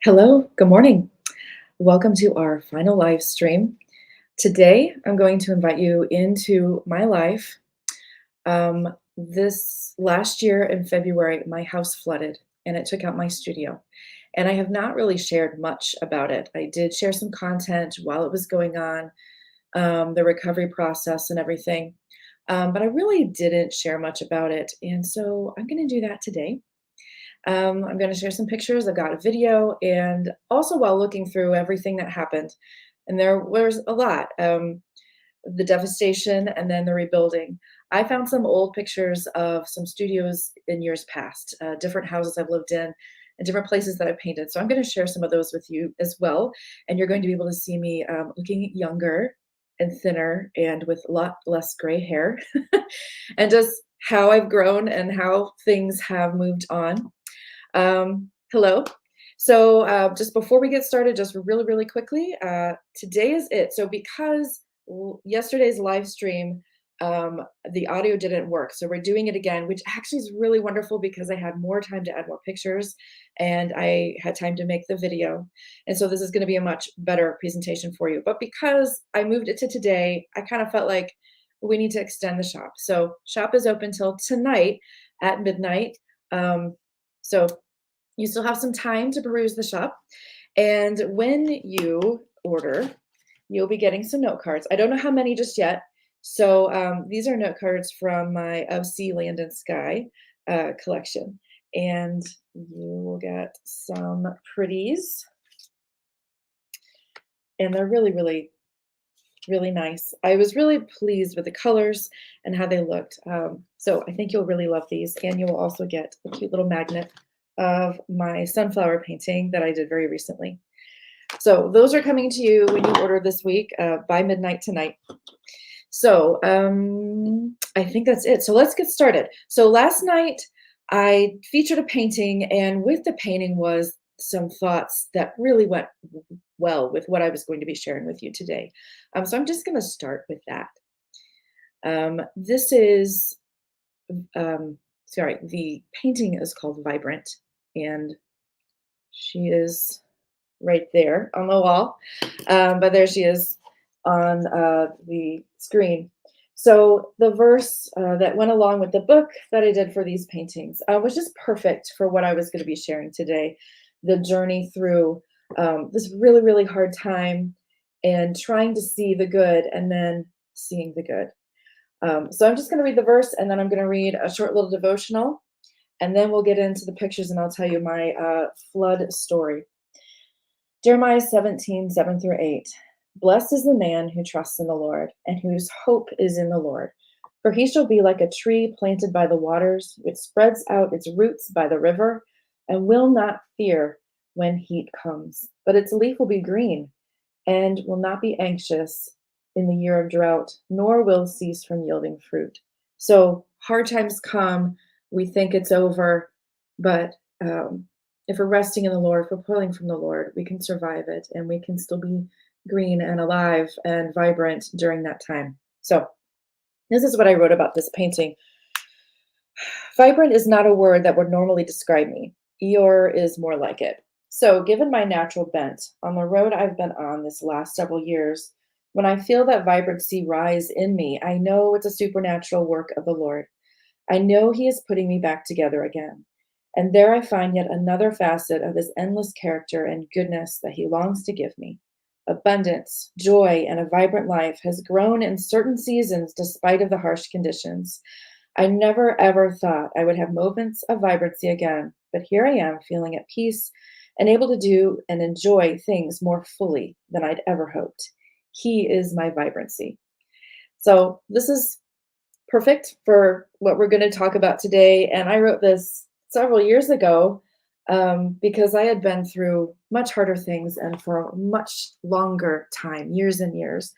Hello, good morning. Welcome to our final live stream. Today, I'm going to invite you into my life. This last year in February, my house flooded and it took out my studio. And I have not really shared much about it. I did share some content while it was going on, the recovery process and everything. But I really didn't share much about it. And so I'm going to do that today. I'm going to share some pictures. I've got a video, and also while looking through everything that happened, and there was a lot, the devastation and then the rebuilding. I found some old pictures of some studios in years past, different houses I've lived in, and different places that I've painted. So I'm going to share some of those with you as well, and you're going to be able to see me looking younger and thinner and with a lot less gray hair, and just how I've grown and how things have moved on. Hello. So, just before we get started, just really, really quickly, today is it. So, because yesterday's live stream, the audio didn't work. So, we're doing it again, which actually is really wonderful because I had more time to add more pictures and I had time to make the video. And so, this is going to be a much better presentation for you. But because I moved it to today, I kind of felt like we need to extend the shop. So, shop is open till tonight at midnight. So, you still have some time to peruse the shop. And when you order, you'll be getting some note cards. I don't know how many just yet. So these are note cards from my Of Sea, Land, and Sky collection. And you will get some pretties. And they're really, really, really nice. I was really pleased with the colors and how they looked. So I think you'll really love these. And you will also get a cute little magnet of my sunflower painting that I did very recently. So those are coming to you when you order this week by midnight tonight. So I think that's it. So let's get started. So last night I featured a painting, and with the painting was some thoughts that really went well with what I was going to be sharing with you today. So I'm just going to start with that. This is, sorry, the painting is called Vibrant, and she is right there on the wall, but there she is on the screen. So the verse that went along with the book that I did for these paintings was just perfect for what I was going to be sharing today. The journey through this really, really hard time and trying to see the good and then seeing the good. So I'm just going to read the verse and then I'm going to read a short little devotional and then we'll get into the pictures and I'll tell you my flood story. Jeremiah 17, 7 through 8. Blessed is the man who trusts in the Lord and whose hope is in the Lord. For he shall be like a tree planted by the waters, which spreads out its roots by the river, and will not fear when heat comes. But its leaf will be green, and will not be anxious in the year of drought, nor will cease from yielding fruit. So hard times come, we think it's over, but if we're resting in the Lord, if we're pulling from the Lord, we can survive it and we can still be green and alive and vibrant during that time. So this is what I wrote about this painting. Vibrant is not a word that would normally describe me. Eeyore is more like it. So given my natural bent on the road I've been on this last several years, when I feel that vibrancy rise in me, I know it's a supernatural work of the Lord. I know he is putting me back together again. And there I find yet another facet of his endless character and goodness that he longs to give me. Abundance, joy, and a vibrant life has grown in certain seasons despite of the harsh conditions. I never ever thought I would have moments of vibrancy again, but here I am feeling at peace and able to do and enjoy things more fully than I'd ever hoped. He is my vibrancy. So this is perfect for what we're going to talk about today. And I wrote this several years ago because I had been through much harder things and for a much longer time, years and years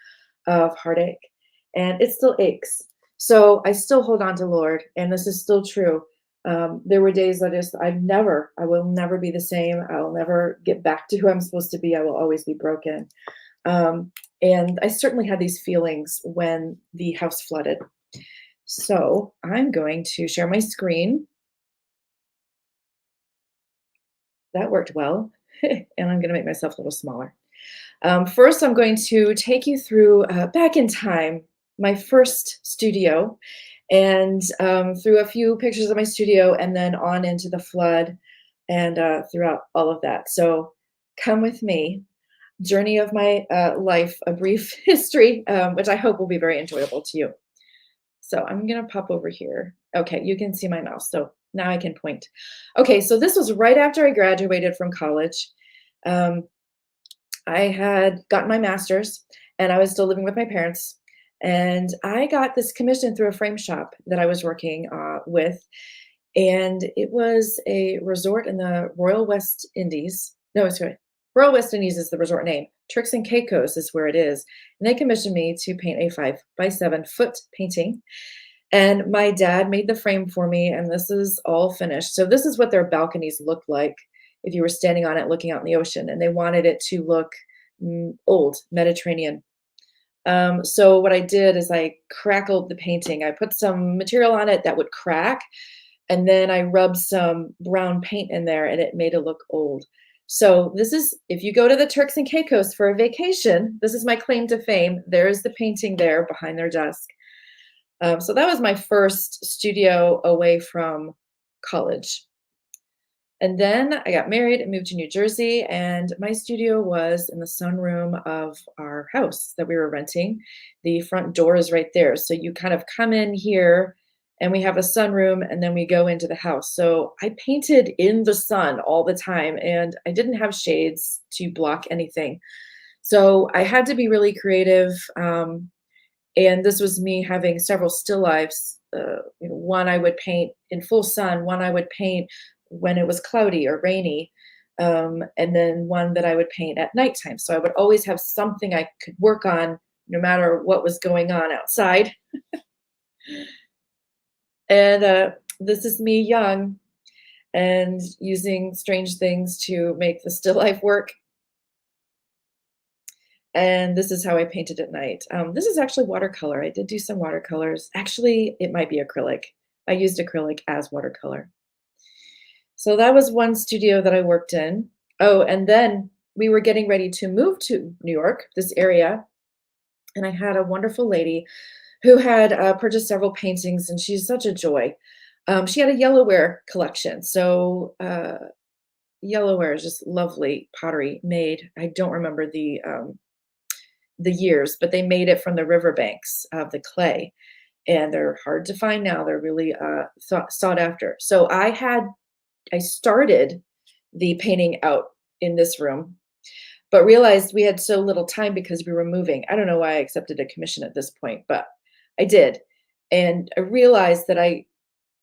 of heartache. And it still aches. So I still hold on to Lord, and this is still true. There were days that I will never be the same. I will never get back to who I'm supposed to be. I will always be broken. And I certainly had these feelings when the house flooded. So I'm going to share my screen. that worked well. And I'm gonna make myself a little smaller. First, I'm going to take you through back in time, my first studio, and through a few pictures of my studio, and then on into the flood, and throughout all of that. So come with me. Journey of my life, a brief history, which I hope will be very enjoyable to you. So I'm gonna pop over here. Okay, you can see my mouse, so now I can point. Okay, so this was right after I graduated from college. Um, I had gotten my master's and I was still living with my parents. And I got this commission through a frame shop that I was working with. And it was a resort in the Royal West Indies. No, sorry. Royal West Indies is the resort name. Turks and Caicos is where it is. And they commissioned me to paint a 5 by 7 foot painting. And my dad made the frame for me, and this is all finished. So this is what their balconies look like if you were standing on it looking out in the ocean, and they wanted it to look old, Mediterranean. So what I did is I crackled the painting. I put some material on it that would crack, and then I rubbed some brown paint in there, and it made it look old. So this is, if you go to the Turks and Caicos for a vacation, this is my claim to fame. There's the painting there behind their desk. So that was my first studio away from college. And then I got married and moved to New Jersey, and my studio was in the sunroom of our house that we were renting. The front door is right there. So you kind of come in here, and we have a sunroom, and then we go into the house. So I painted in the sun all the time, and I didn't have shades to block anything. So I had to be really creative. And this was me having several still lifes. One I would paint in full sun, one I would paint when it was cloudy or rainy, and then one that I would paint at nighttime. So I would always have something I could work on no matter what was going on outside. And this is me young and using strange things to make the still life work. And this is how I painted at night. This is actually watercolor. I did do some watercolors. Actually, it might be acrylic. I used acrylic as watercolor. So that was one studio that I worked in. Oh, and then we were getting ready to move to New York, this area. And I had a wonderful lady who had purchased several paintings, and she's such a joy. She had a yellowware collection. So yellowware is just lovely pottery made. I don't remember the years, but they made it from the riverbanks of the clay, and they're hard to find now. They're really sought after. So I started the painting out in this room, but realized we had so little time because we were moving. I don't know why I accepted a commission at this point, but I did. And I realized that I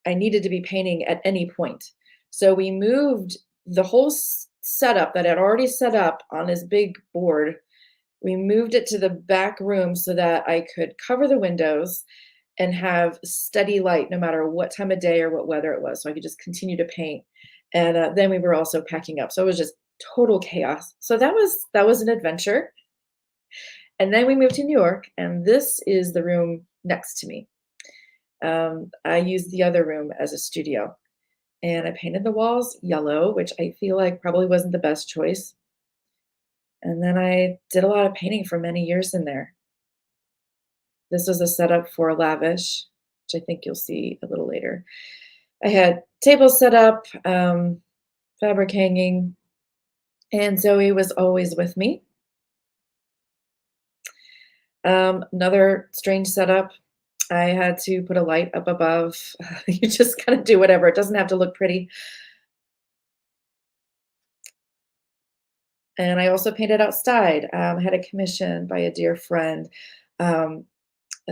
needed to be painting at any point. So we moved the whole setup that I'd already set up on this big board. We moved it to the back room so that I could cover the windows and have steady light no matter what time of day or what weather it was. So I could just continue to paint. And then we were also packing up. So it was just total chaos. So that was an adventure. And then we moved to New York, and this is the room next to me. I used the other room as a studio, and I painted the walls yellow, which I feel like probably wasn't the best choice. And then I did a lot of painting for many years in there. This was a setup for Lavish, which I think you'll see a little later. I had tables set up, fabric hanging, and Zoe was always with me. Another strange setup. I had to put a light up above. You just kind of do whatever. It doesn't have to look pretty. And I also painted outside. I had a commission by a dear friend. Um,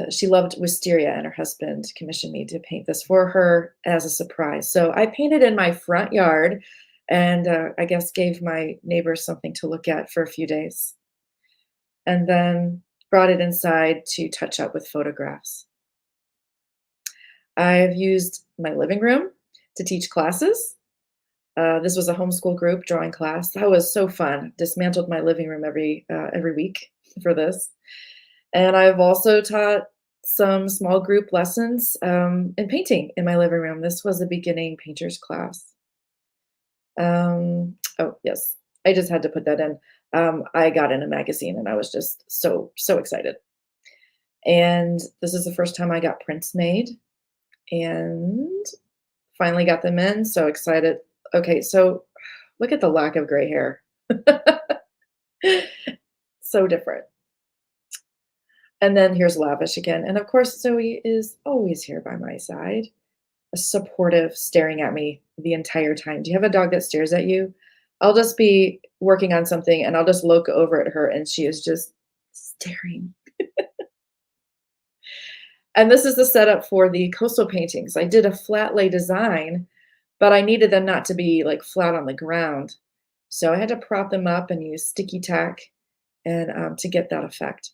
she loved wisteria, and her husband commissioned me to paint this for her as a surprise. So I painted in my front yard, and I guess gave my neighbors something to look at for a few days, and then brought it inside to touch up with photographs. I've used my living room to teach classes. This was a homeschool group drawing class. That was so fun. Dismantled my living room every week for this. And I've also taught some small group lessons in painting in my living room. This was a beginning painter's class. Oh, yes. I just had to put that in. I got in a magazine and I was just so excited. And this is the first time I got prints made and finally got them in. So excited. Okay, so look at the lack of gray hair. So different. And then here's Lavish again. And of course, Zoe is always here by my side, supportive, staring at me the entire time. Do you have a dog that stares at you? I'll just be working on something and I'll just look over at her and she is just staring. And this is the setup for the coastal paintings. I did a flat lay design, but I needed them not to be like flat on the ground. So I had to prop them up and use sticky tack and to get that effect.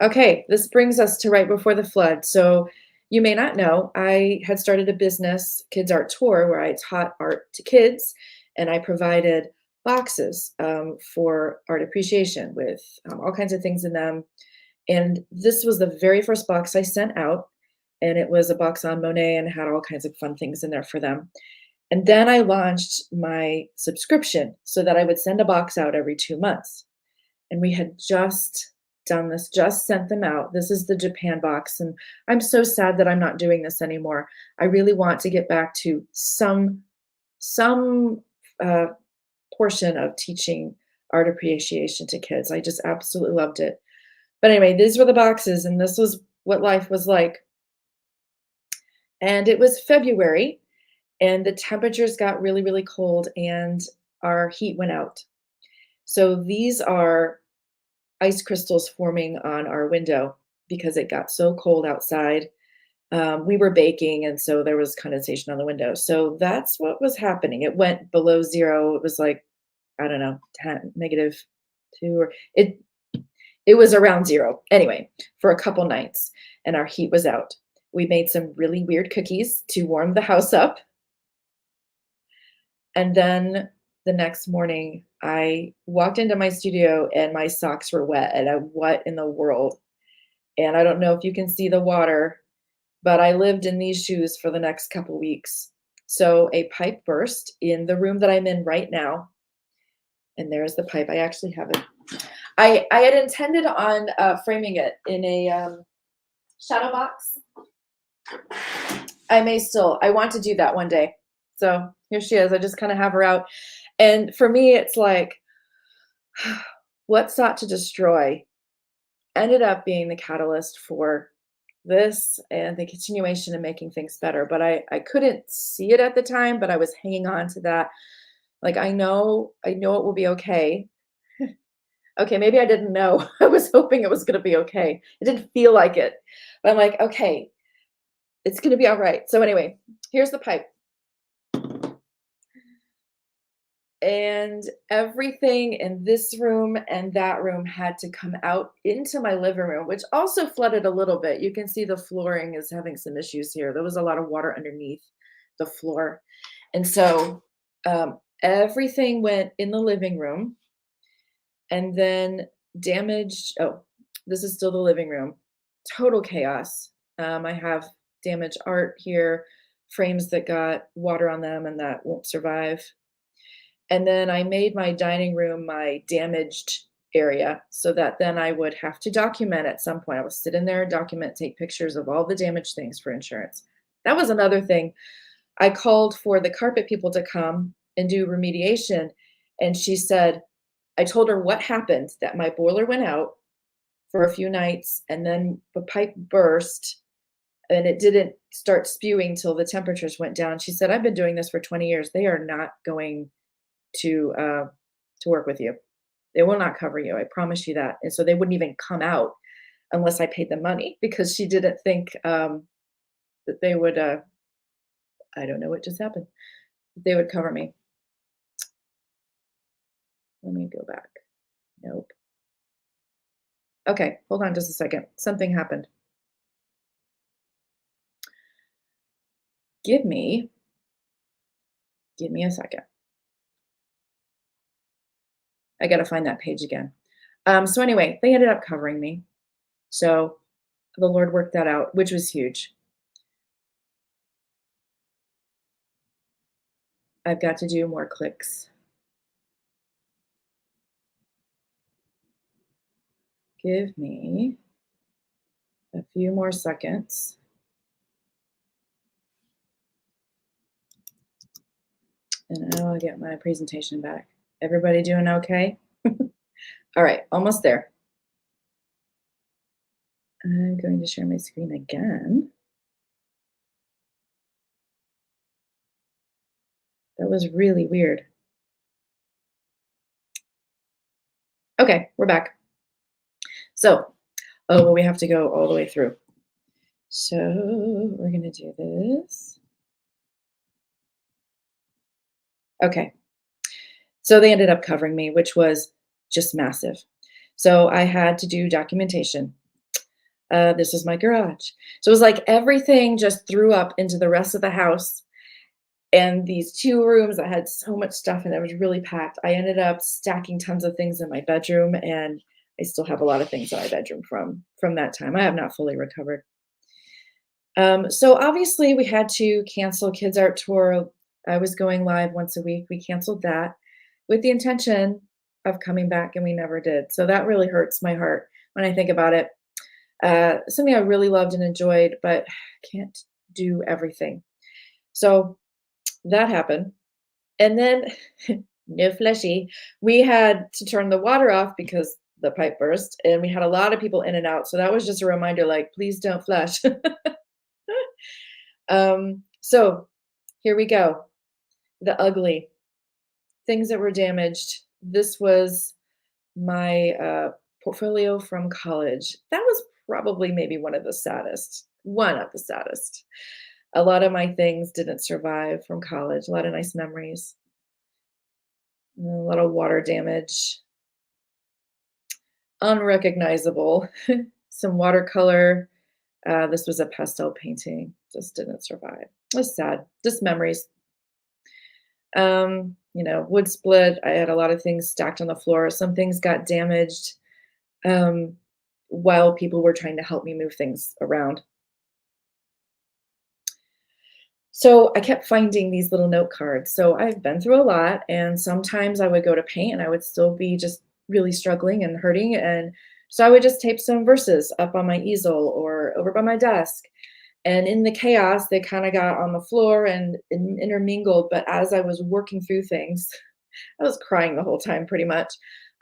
Okay, this brings us to right before the flood. So you may not know, I had started a business, Kids Art Tour, where I taught art to kids and I provided boxes for art appreciation with all kinds of things in them. And this was the very first box I sent out. And it was a box on Monet and had all kinds of fun things in there for them. And then I launched my subscription so that I would send a box out every 2 months. And we had just done this, just sent them out. This is the Japan box. And I'm so sad that I'm not doing this anymore. I really want to get back to some uh, portion of teaching art appreciation to kids. I just absolutely loved it. But anyway, these were the boxes, and this was what life was like. And it was February, and the temperatures got really cold, and our heat went out. So these are ice crystals forming on our window because it got so cold outside. We were baking, and so there was condensation on the window. So that's what was happening. It went below zero. It was like, I don't know, 10, -2, or it was around zero. Anyway, for a couple nights, and our heat was out. We made some really weird cookies to warm the house up. And then the next morning, I walked into my studio and my socks were wet. And what in the world? And I don't know if you can see the water, but I lived in these shoes for the next couple weeks. So a pipe burst in the room that I'm in right now. And there's the pipe. I actually have it. I had intended on framing it in a shadow box. I may still. I want to do that one day. So here she is. I just kind of have her out. And for me, it's like what sought to destroy ended up being the catalyst for this and the continuation of making things better. But I couldn't see it at the time, but I was hanging on to that. Like I know it will be okay. Okay, maybe I didn't know. I was hoping it was gonna be okay. It didn't feel like it. But I'm like, okay, it's gonna be all right. So anyway, here's the pipe. And everything in this room and that room had to come out into my living room, which also flooded a little bit. You can see the flooring is having some issues here. There was a lot of water underneath the floor. And so everything went in the living room and then damaged. Oh, this is still the living room. Total chaos. I have damaged art here, frames that got water on them and that won't survive. And then I made my dining room my damaged area so that then I would have to document at some point. I would sit in there, document, take pictures of all the damaged things for insurance. That was another thing. I called for the carpet people to come and do remediation. And she said, I told her what happened, that my boiler went out for a few nights and then the pipe burst and it didn't start spewing till the temperatures went down. She said, I've been doing this for 20 years. They are not going to uh, to work with you. They will not cover you. I promise you that. And so they wouldn't even come out unless I paid them money because she didn't think that they would. I don't know what just happened. They would cover me. Let me go back. Nope. Okay, hold on just a second. Something happened. Give me, give me a second. I got to find that page again. So anyway, they ended up covering me. So the Lord worked that out, which was huge. I've got to do more clicks. Give me a few more seconds. And I'll get my presentation back. Everybody doing okay? All right, almost there. I'm going to share my screen again. That was really weird. Okay, we're back. So, oh, well, we have to go all the way through. So we're going to do this. Okay. So they ended up covering me, which was just massive. So I had to do documentation. This was my garage. So it was like everything just threw up into the rest of the house. And these 2 rooms that had so much stuff and it was really packed. I ended up stacking tons of things in my bedroom, and I still have a lot of things in my bedroom from that time. I have not fully recovered. So obviously we had to cancel Kids Art Tour. I was going live once a week. We canceled that with the intention of coming back, and we never did. So that really hurts my heart when I think about it. Something I really loved and enjoyed, but can't do everything. So that happened. And then, no fleshy, we had to turn the water off because the pipe burst, and we had a lot of people in and out. So that was just a reminder, like, please don't flush. So here we go. The ugly things that were damaged. This was my portfolio from college. That was probably maybe one of the saddest. One of the saddest. A lot of my things didn't survive from college. A lot of nice memories. A lot of water damage. Unrecognizable. Some watercolor. This was a pastel painting. Just didn't survive. It was sad. Just memories. Wood split. I had a lot of things stacked on the floor. Some things got damaged um, while people were trying to help me move things around. So I kept finding these little note cards. So I've been through a lot, and sometimes I would go to paint and I would still be just really struggling and hurting. And so I would just tape some verses up on my easel or over by my desk. And in the chaos, they kind of got on the floor and intermingled. But as I was working through things, I was crying the whole time pretty much.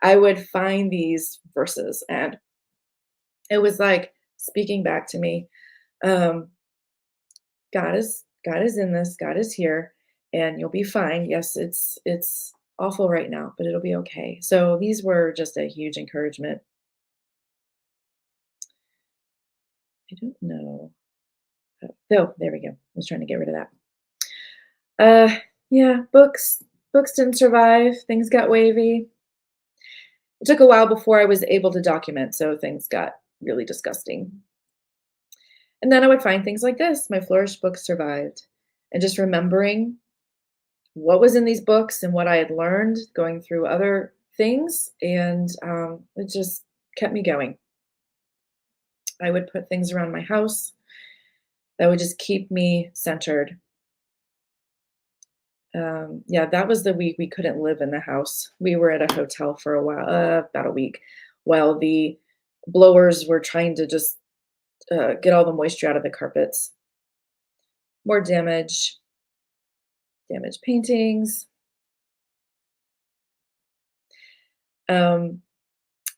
I would find these verses, and it was like speaking back to me. Um, God is in this. God is here, and you'll be fine. Yes, it's awful right now, but it'll be okay. So these were just a huge encouragement. I don't know. Oh, there we go. I was trying to get rid of that. Yeah, books didn't survive. Things got wavy. It took a while before I was able to document, so things got really disgusting. And then I would find things like this. My Flourish book survived. And just remembering what was in these books and what I had learned going through other things, and it just kept me going. I would put things around my house that would just keep me centered. Yeah, that was the week we couldn't live in the house. We were at a hotel for a while, about a week, while the blowers were trying to just get all the moisture out of the carpets. More damaged paintings. Um,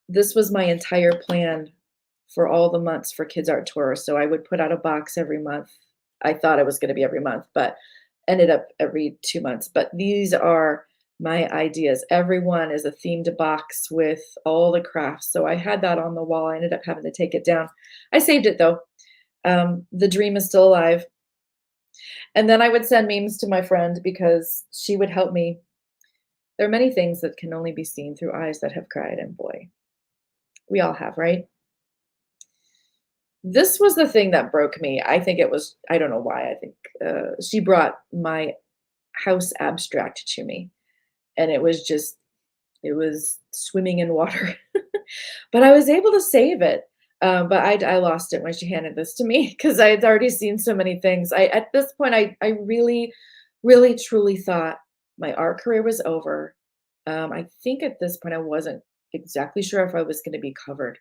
this was my entire plan for all the months for Kids Art Tour. So I would put out a box every month. I thought it was going to be every month, but ended up every 2 months. But these are my ideas. Every one is a themed box with all the crafts. So I had that on the wall. I ended up having to take it down. I saved it though. The dream is still alive. And then I would send memes to my friend because she would help me. There are many things that can only be seen through eyes that have cried, and boy, we all have, right? This was the thing that broke me. I think it was, I don't know why. I think she brought my house abstract to me, and it was swimming in water. But I was able to save it. But I lost it when she handed this to me because I had already seen so many things. At this point, I really, really, truly thought My art career was over. I think at this point I wasn't exactly sure if I was going to be covered.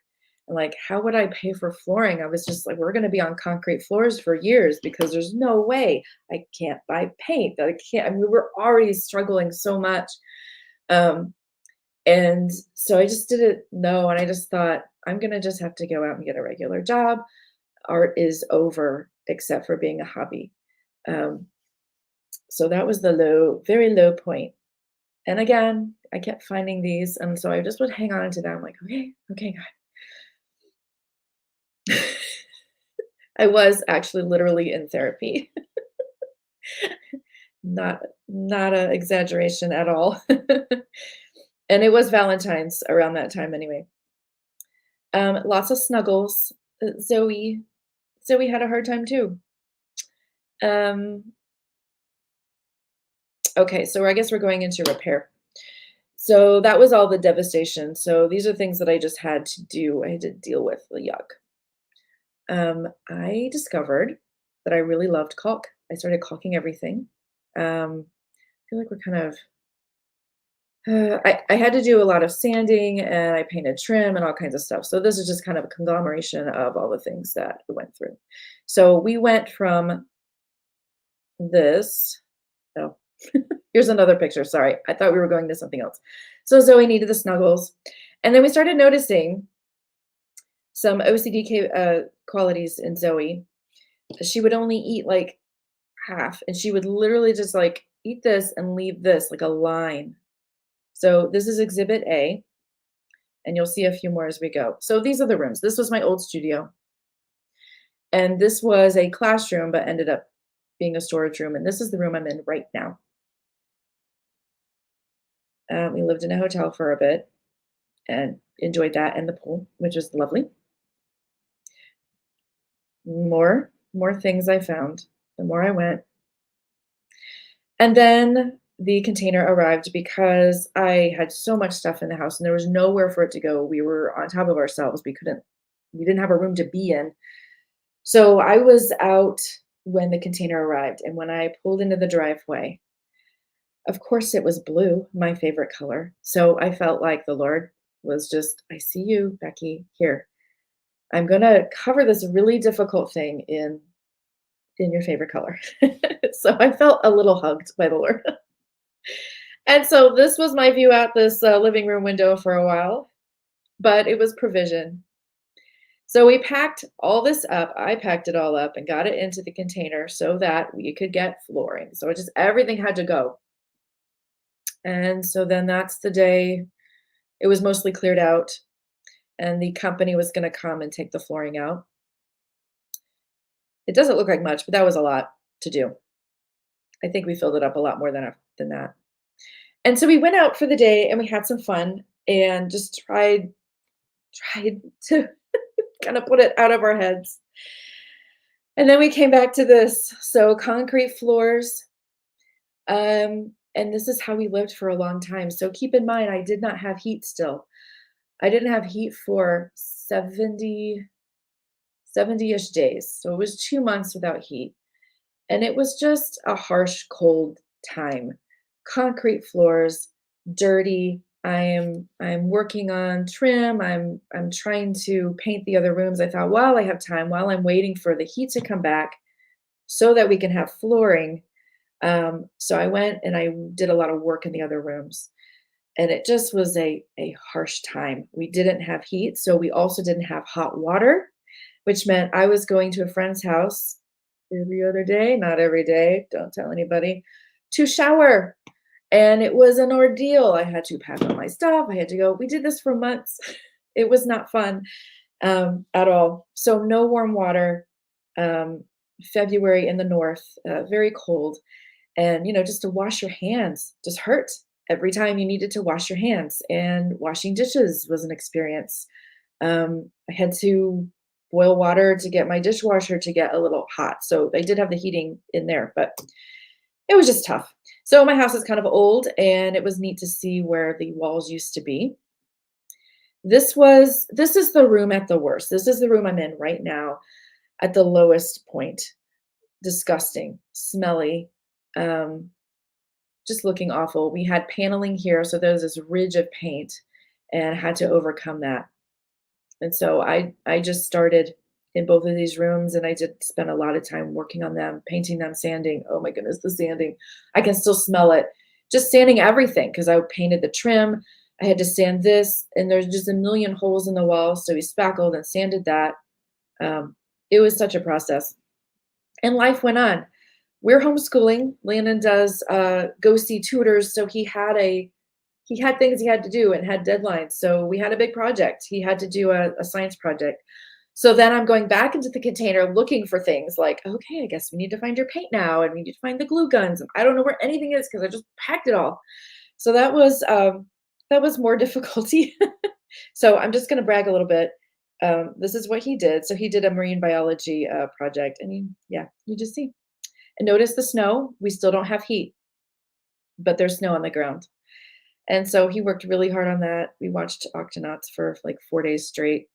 And like, how would I pay for flooring? I was just like, we're going to be on concrete floors for years because there's no way I can't buy paint. I can't. I mean, we were already struggling so much. Um, and so I just didn't know. And I just thought, I'm going to just have to go out and get a regular job. Art is over, except for being a hobby. Um, so that was the very low point. And again, I kept finding these, and so I just would hang on to them like, "Okay, okay, God." I was actually literally in therapy. Not a exaggeration at all. And it was Valentine's around that time anyway. Lots of snuggles. Zoe had a hard time too. Um, okay, so I guess we're going into repair. So that was all the devastation. So these are things that I just had to do. I had to deal with the yuck. I discovered that I really loved caulk. I started caulking everything. I feel like we're kind of, I had to do a lot of sanding and I painted trim and all kinds of stuff. So this is just kind of a conglomeration of all the things that we went through. So we went from this. Oh, here's another picture. Sorry. I thought we were going to something else. So Zoe needed the snuggles. And then we started noticing some OCD qualities in Zoe. She would only eat like half, and she would literally just like eat this and leave this like a line. So this is exhibit A, and you'll see a few more as we go. So these are the rooms. This was my old studio, and this was a classroom, but ended up being a storage room. And this is the room I'm in right now. We lived in a hotel for a bit and enjoyed that and the pool, which was lovely. More things I found. The more I went, and then the container arrived because I had so much stuff in the house and there was nowhere for it to go. We were on top of ourselves. We didn't have a room to be in. So I was out when the container arrived. And when I pulled into the driveway, of course it was blue, my favorite color. So I felt like the Lord was just, I see you, Becky, here. I'm going to cover this really difficult thing in your favorite color. So I felt a little hugged by the Lord. And so this was my view out this living room window for a while, but it was provision. So we packed all this up. I packed it all up and got it into the container so that we could get flooring. So it just everything had to go. And so then that's the day it was mostly cleared out and the company was going to come and take the flooring out. It doesn't look like much, but that was a lot to do. I think we filled it up a lot more than that. And so we went out for the day and we had some fun and just tried to kind of put it out of our heads. And then we came back to this. So concrete floors. And this is how we lived for a long time. So keep in mind, I did not have heat still. I didn't have heat for 70-ish days. So it was 2 months without heat. And it was just a harsh, cold time. Concrete floors, dirty. I'm working on trim. I'm trying to paint the other rooms. I thought, while I have time, while I'm waiting for the heat to come back so that we can have flooring. So I went and I did a lot of work in the other rooms. And it just was a harsh time. We didn't have heat, so we also didn't have hot water, which meant I was going to a friend's house every other day, not every day, don't tell anybody, to shower. And it was an ordeal. I had to pack all my stuff. I had to go. We did this for months. It was not fun at all. So no warm water. February in the north, very cold. And, just to wash your hands just hurt every time you needed to wash your hands. And washing dishes was an experience. I had to boil water to get my dishwasher to get a little hot. So they did have the heating in there, but it was just tough. So my house is kind of old and it was neat to see where the walls used to be. This is the room at the worst. This is the room I'm in right now at the lowest point. Disgusting, smelly, just looking awful. We had paneling here, so there was this ridge of paint and had to overcome that. And so I just started in both of these rooms and I did spend a lot of time working on them, painting them, sanding. Oh my goodness, the sanding. I can still smell it. Just sanding everything because I painted the trim. I had to sand this, and there's just a million holes in the wall. So we spackled and sanded that. It was such a process. And life went on. We're homeschooling. Landon does go see tutors, so he had things he had to do and had deadlines. So we had a big project. He had to do a science project. So then I'm going back into the container looking for things like, okay, I guess we need to find your paint now, and we need to find the glue guns. And I don't know where anything is because I just packed it all. So that was more difficulty. So I'm just going to brag a little bit. This is what he did. So he did a marine biology project, and yeah, you just see. And notice the snow. We still don't have heat, but there's snow on the ground. And so he worked really hard on that. We watched Octonauts for like 4 days straight.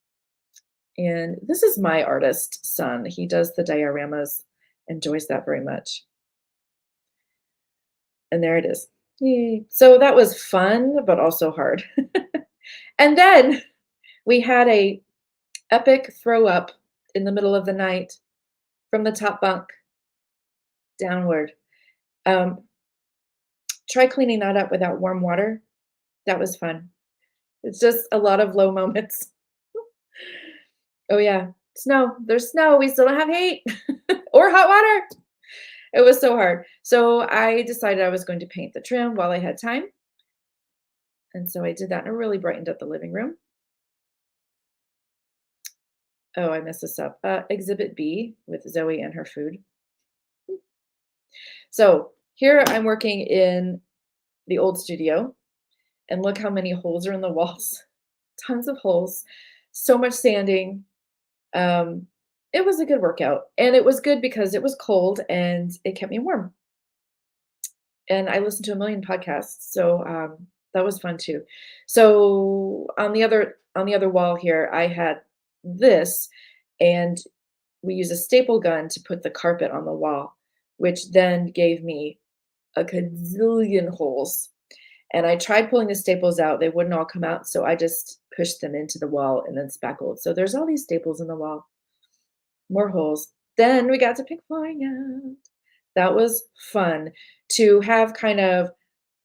And this is my artist son. He does the dioramas, enjoys that very much. And there it is. Yay. So that was fun, but also hard. And then we had a epic throw up in the middle of the night from the top bunk downward. Try cleaning that up without warm water. That was fun. It's just a lot of low moments. Oh yeah, snow. There's snow. We still don't have heat or hot water. It was so hard. So I decided I was going to paint the trim while I had time. And so I did that and it really brightened up the living room. Oh, I messed this up. Exhibit B with Zoe and her food. So here I'm working in the old studio, and look how many holes are in the walls. Tons of holes, so much sanding. It was a good workout, and it was good because it was cold and it kept me warm. And I listened to a million podcasts, so that was fun too. So on the other wall here, I had this, and we use a staple gun to put the carpet on the wall, which then gave me a gazillion holes. And I tried pulling the staples out. They wouldn't all come out, so I just pushed them into the wall and then spackled. So there's all these staples in the wall. More holes. Then we got to pick flying out. That was fun to have kind of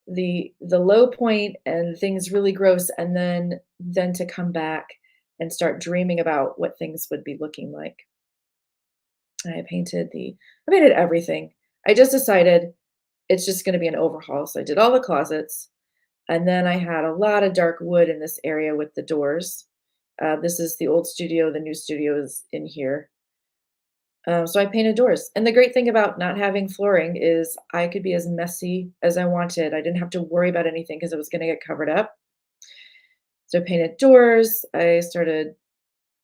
the low point and things really gross, and then to come back and start dreaming about what things would be looking like. I painted everything. I just decided it's just going to be an overhaul. So I did all the closets, and then I had a lot of dark wood in this area with the doors. This is the old studio. The new studio is in here. So I painted doors. And the great thing about not having flooring is I could be as messy as I wanted. I didn't have to worry about anything because it was going to get covered up. So I painted doors. I started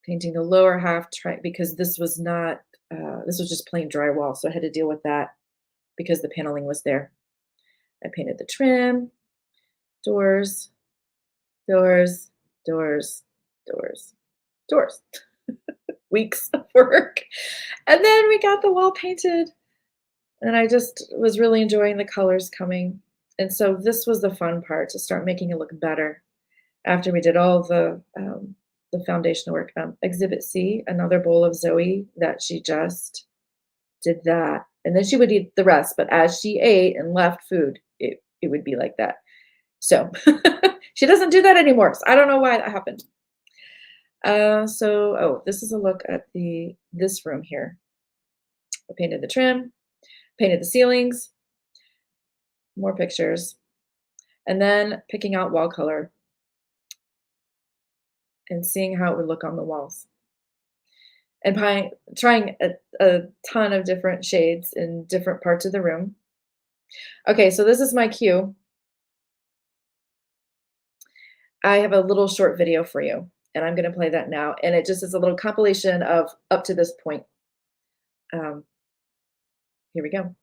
painting the lower half because this was just plain drywall. So I had to deal with that because the paneling was there. I painted the trim, doors, doors, doors, doors, doors. Weeks of work. And then we got the wall painted, and I just was really enjoying the colors coming. And so this was the fun part, to start making it look better after we did all the foundation work. Exhibit C, another bowl of Zoe that she just did that. And then she would eat the rest, but as she ate and left food, it would be like that. So she doesn't do that anymore. So I don't know why that happened. This is a look at this room here. I painted the trim, painted the ceilings, more pictures, and then picking out wall color and seeing how it would look on the walls. And trying a ton of different shades in different parts of the room. Okay, so this is my cue. I have a little short video for you, and I'm going to play that now. And it just is a little compilation of up to this point. Here we go.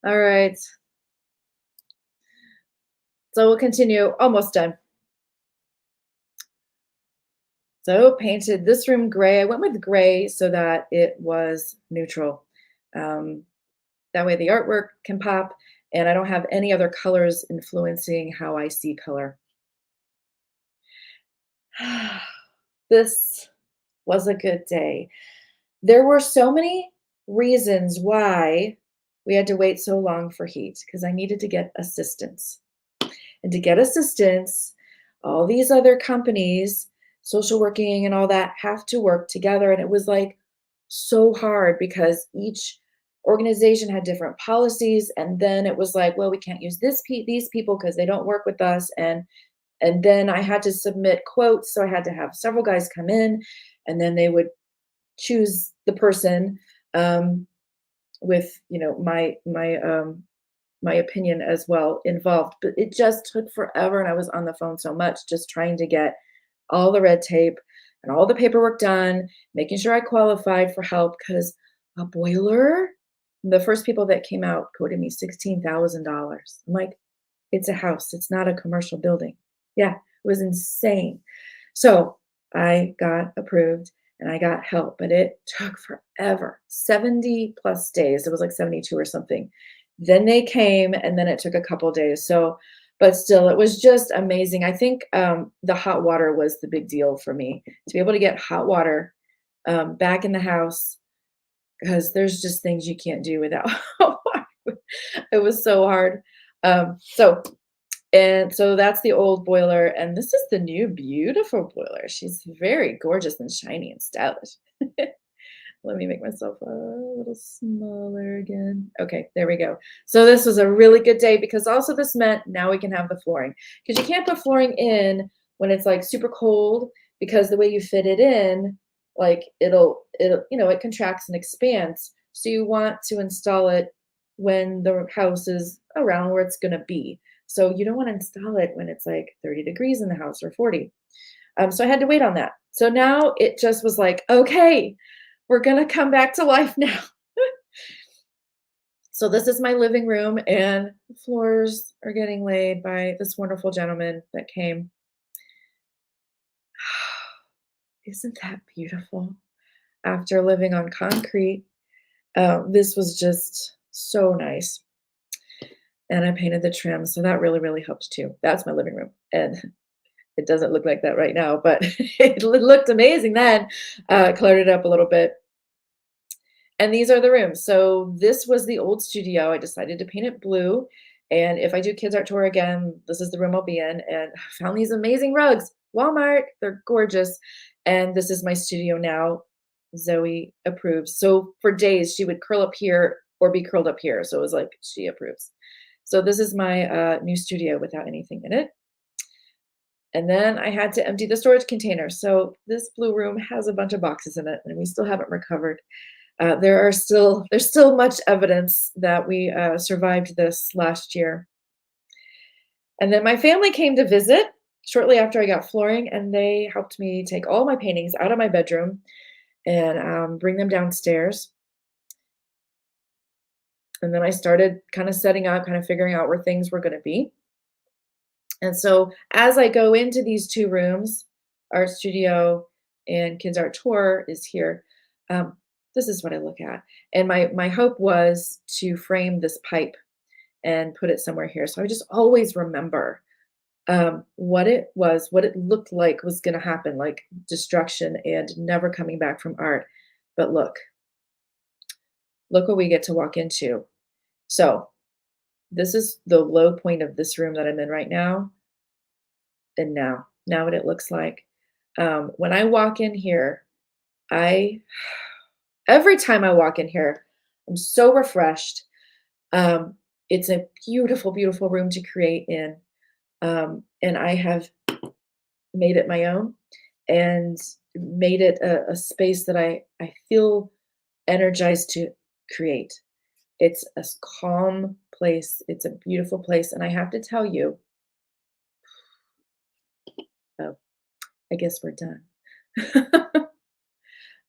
All right, so we'll continue. Almost done. So painted this room gray. I went with gray so that it was neutral. Um, that way the artwork can pop, and I don't have any other colors influencing how I see color. This was a good day. There were so many reasons why we had to wait so long for heat because I needed to get assistance. And to get assistance, all these other companies, social working and all that, have to work together. And it was like so hard because each organization had different policies. And then it was like, well, we can't use these people because they don't work with us. And then I had to submit quotes. So I had to have several guys come in, and then they would choose the person um, with my opinion as well involved. But it just took forever, and I was on the phone so much just trying to get all the red tape and all the paperwork done, making sure I qualified for help because a boiler. The first people that came out quoted me $16,000. I'm like, it's a house. It's not a commercial building. Yeah, it was insane. So I got approved and I got help, but it took forever 70 plus days. It was like 72 or something. Then they came, and then it took a couple days. So, but still, it was just amazing. I think the hot water was the big deal for me to be able to get hot water back in the house because there's just things you can't do without hot water. It was so hard. So and so that's the old boiler, and this is the new beautiful boiler. She's very gorgeous and shiny and stylish. Let me make myself a little smaller again. Okay, there we go. So this was a really good day because also this meant now we can have the flooring. Because you can't put flooring in when it's like super cold because the way you fit it in, like it contracts and expands. So you want to install it when the house is around where it's gonna be. So you don't want to install it when it's like 30 degrees in the house or 40. So I had to wait on that. So now it just was like, okay, we're gonna come back to life now. So this is my living room, and the floors are getting laid by this wonderful gentleman that came. Isn't that beautiful? After living on concrete, this was just so nice. And I painted the trim, so that really, really helped too. That's my living room, and it doesn't look like that right now, but it looked amazing then. Colored it up a little bit. And these are the rooms. So this was the old studio. I decided to paint it blue. And if I do Kids Art Tour again, this is the room I'll be in. And I found these amazing rugs. Walmart, they're gorgeous. And this is my studio now. Zoe approves. So for days, she would curl up here or be curled up here. So it was like she approves. So this is my new studio without anything in it. And then I had to empty the storage container. So this blue room has a bunch of boxes in it, and we still haven't recovered. There's still much evidence that we survived this last year. And then my family came to visit shortly after I got flooring, and they helped me take all my paintings out of my bedroom and bring them downstairs. And then I started kind of setting up, kind of figuring out where things were going to be. And so as I go into these two rooms, art studio and kids art tour is here. Um, this is what I look at. And my hope was to frame this pipe and put it somewhere here. So I just always remember what it was, what it looked like was going to happen, like destruction and never coming back from art. But look what we get to walk into. So this is the low point of this room that I'm in right now. And now what it looks like. When I walk in here, I every time I walk in here, I'm so refreshed. Um, it's a beautiful, beautiful room to create in. And I have made it my own and made it a space that I feel energized to create. It's a calm place. It's a beautiful place. And I have to tell you, oh, I guess we're done.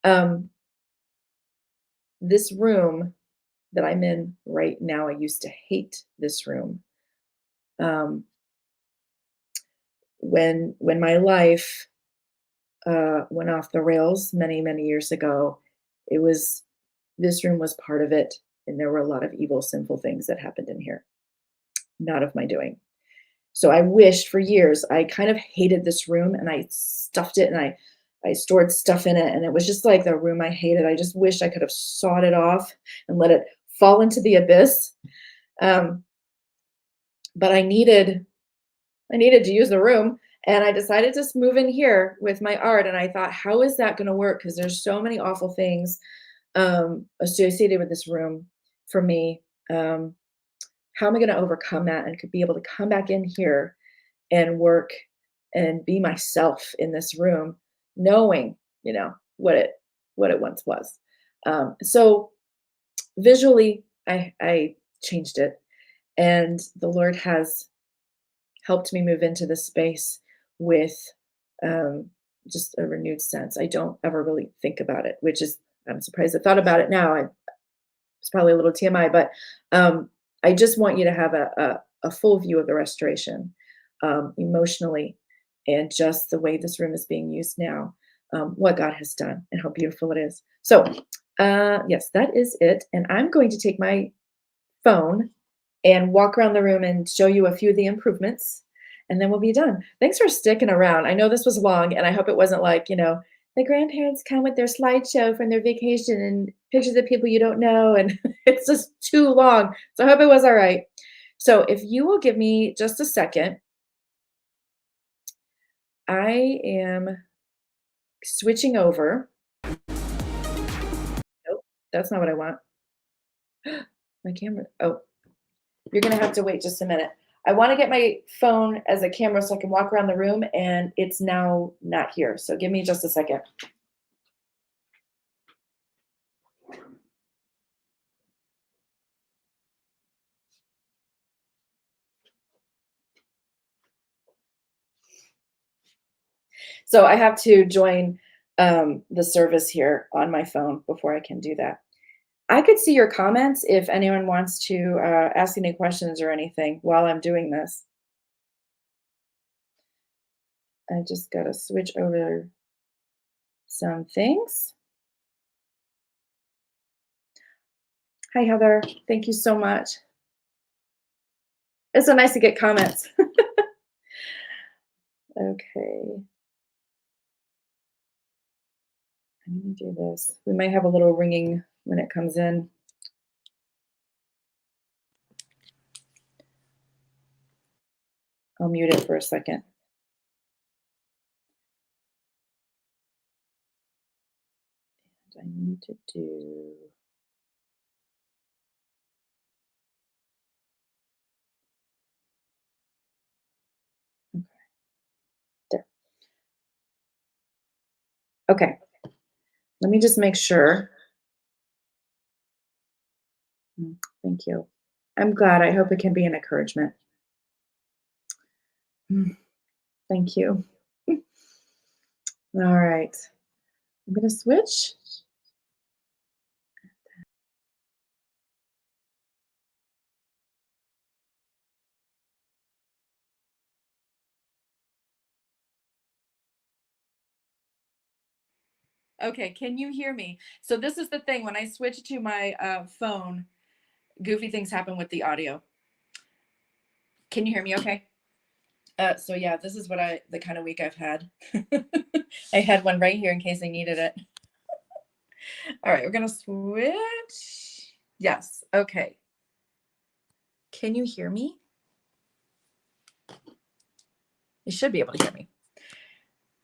um, this room that I'm in right now, I used to hate this room. Um, when my life went off the rails many, many years ago, it was this room was part of it, and there were a lot of evil, sinful things that happened in here, not of my doing. So I wished for years I kind of hated this room, and I stuffed it, and I stored stuff in it, and it was just like the room I hated. I just wished I could have sawed it off and let it fall into the abyss. Um, but I needed to use the room, and I decided to move in here with my art. And I thought, how is that going to work? Because there's so many awful things associated with this room for me. Um, how am I going to overcome that and could be able to come back in here and work and be myself in this room, knowing, what it once was. So visually, I changed it, and the Lord has helped me move into this space with um, just a renewed sense. I don't ever really think about it, which is I'm surprised I thought about it now. It's probably a little TMI, but I just want you to have a full view of the restoration emotionally and just the way this room is being used now, what God has done and how beautiful it is. So, yes, that is it. And I'm going to take my phone and walk around the room and show you a few of the improvements, and then we'll be done. Thanks for sticking around. I know this was long, and I hope it wasn't like, the grandparents come with their slideshow from their vacation and pictures of people you don't know, and it's just too long. So I hope it was all right. So if you will give me just a second, I am switching over. Nope, that's not what I want. My camera. Oh, you're gonna have to wait just a minute. I want to get my phone as a camera so I can walk around the room, and it's now not here. So give me just a second. So I have to join the service here on my phone before I can do that. I could see your comments if anyone wants to ask any questions or anything while I'm doing this. I just got to switch over some things. Hi, Heather. Thank you so much. It's so nice to get comments. Okay. I'm going to do this. We might have a little ringing when it comes in. I'll mute it for a second. I need to do. Okay. Okay, let me just make sure. Thank you. I'm glad. I hope it can be an encouragement. Mm, thank you. All right. I'm going to switch. Okay, can you hear me? So this is the thing. When I switch to my phone, goofy things happen with the audio. Can you hear me okay? So yeah, this is the kind of week I've had. I had one right here in case I needed it. All right, we're gonna switch. Yes, okay. Can you hear me? You should be able to hear me.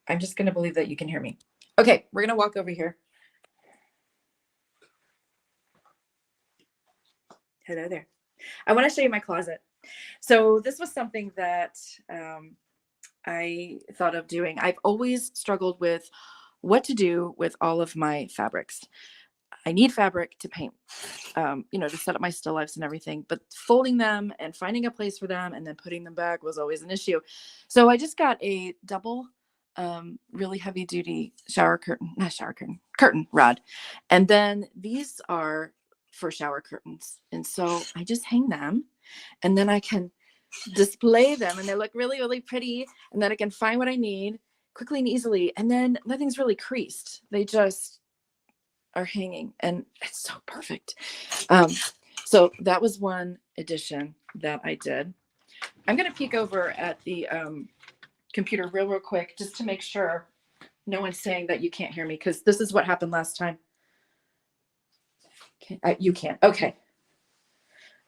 I'm just gonna believe that you can hear me. Okay, we're gonna walk over here. Hello there. I want to show you my closet. So this was something that I thought of doing. I've always struggled with what to do with all of my fabrics. I need fabric to paint, to set up my still lifes and everything, but folding them and finding a place for them and then putting them back was always an issue. So I just got a double, really heavy duty curtain rod. And then these are for shower curtains. And so I just hang them and then I can display them and they look really, really pretty. And then I can find what I need quickly and easily. And then nothing's really creased. They just are hanging and it's so perfect. So that was one addition that I did. I'm going to peek over at the computer real quick just to make sure no one's saying that you can't hear me, because this is what happened last time. You can't. Okay.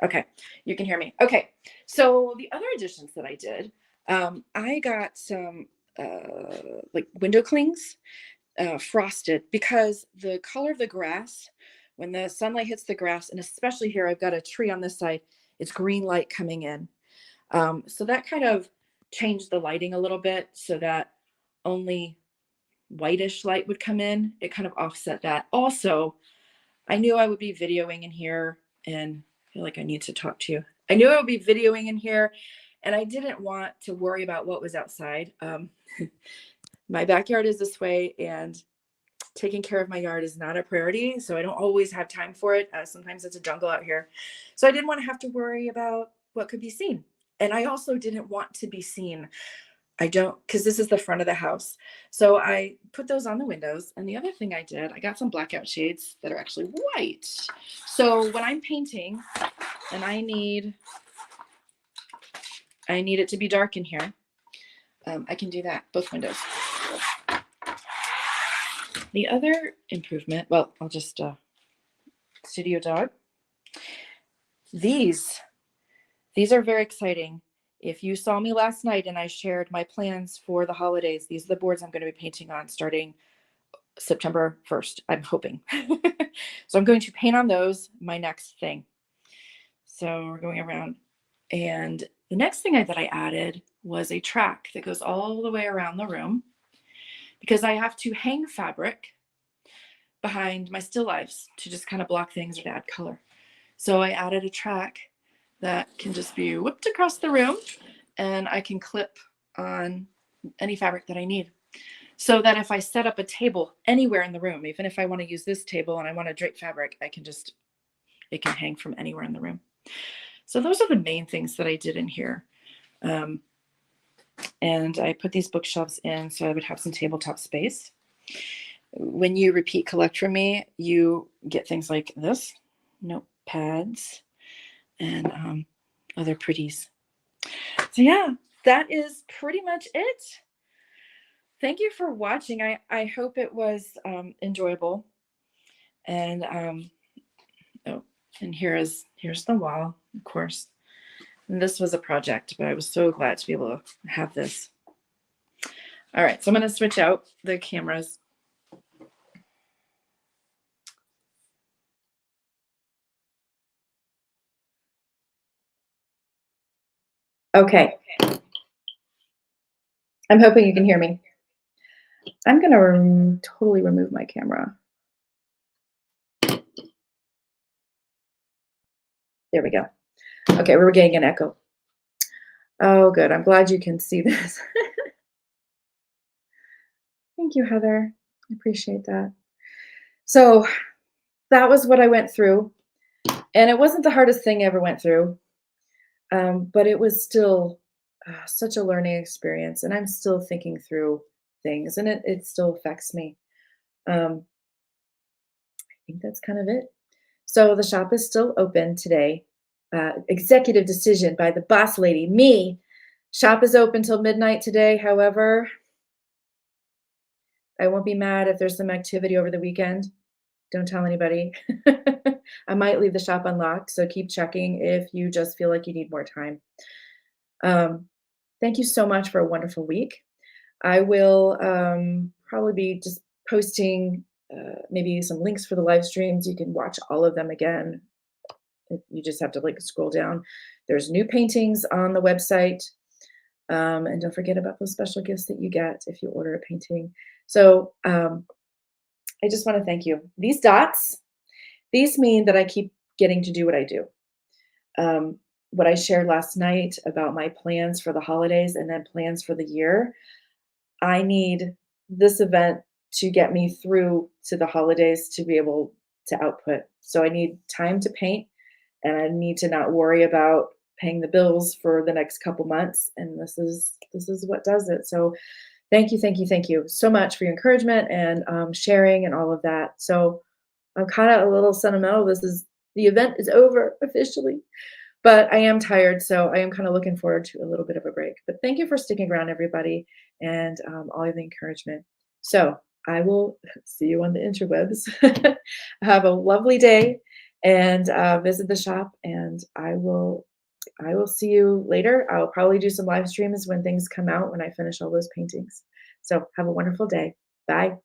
Okay. You can hear me. Okay. So the other additions that I did, I got some like window clings, frosted, because the color of the grass, when the sunlight hits the grass, and especially here, I've got a tree on this side, it's green light coming in. So that kind of changed the lighting a little bit so that only whitish light would come in. It kind of offset that. Also, I knew I would be videoing in here, and I feel like I need to talk to you. I knew I would be videoing in here, and I didn't want to worry about what was outside. My backyard is this way, and taking care of my yard is not a priority. So I don't always have time for it. Sometimes it's a jungle out here. So I didn't want to have to worry about what could be seen. And I also didn't want to be seen. I don't, because this is the front of the house. So I put those on the windows. And the other thing I did, I got some blackout shades that are actually white. So when I'm painting and I need it to be dark in here, I can do that, both windows. The other improvement, well, I'll just studio dog. These are very exciting. If you saw me last night and I shared my plans for the holidays, these are the boards I'm going to be painting on starting September 1st, I'm hoping. So I'm going to paint on those, my next thing. So we're going around. And the next thing that I added was a track that goes all the way around the room, because I have to hang fabric behind my still lifes to just kind of block things or to add color. So I added a track that can just be whipped across the room, and I can clip on any fabric that I need. So that if I set up a table anywhere in the room, even if I want to use this table and I want to drape fabric, it can hang from anywhere in the room. So those are the main things that I did in here. And I put these bookshelves in so I would have some tabletop space. When you repeat collect from me, you get things like this, notepads, and other pretties. So yeah, that is pretty much it. Thank you for watching. I hope it was enjoyable. And and here's the wall, of course. And this was a project, but I was so glad to be able to have this. All right, so I'm going to switch out the cameras. Okay. I'm hoping you can hear me. I'm gonna totally remove my camera. There we go. Okay, we were getting an echo. Oh, good. I'm glad you can see this. Thank you, Heather. I appreciate that. So that was what I went through, and it wasn't the hardest thing I ever went through, but it was still such a learning experience, and I'm still thinking through things, and it still affects me. I think that's kind of it. So the shop is still open today. Executive decision by the boss lady, me. Shop is open till midnight today. However, I won't be mad if there's some activity over the weekend. Don't tell anybody. I might leave the shop unlocked, so keep checking if you just feel like you need more time. Um, Thank you so much for a wonderful week. I will probably be just posting maybe some links for the live streams. You can watch all of them again. You just have to like scroll down. There's new paintings on the website. And don't forget about those special gifts that you get if you order a painting. So I just want to thank you. These dots, these mean that I keep getting to do what I do. What I shared last night about my plans for the holidays and then plans for the year, I need this event to get me through to the holidays to be able to output. So I need time to paint and I need to not worry about paying the bills for the next couple months. And this is what does it. So thank you, thank you, thank you so much for your encouragement and sharing and all of that. So I'm kind of a little sentimental. The event is over officially, but I am tired, so I am kind of looking forward to a little bit of a break. But thank you for sticking around, everybody, and all of the encouragement. So I will see you on the interwebs. Have a lovely day, and visit the shop. And I will see you later. I'll probably do some live streams when things come out when I finish all those paintings. So have a wonderful day. Bye.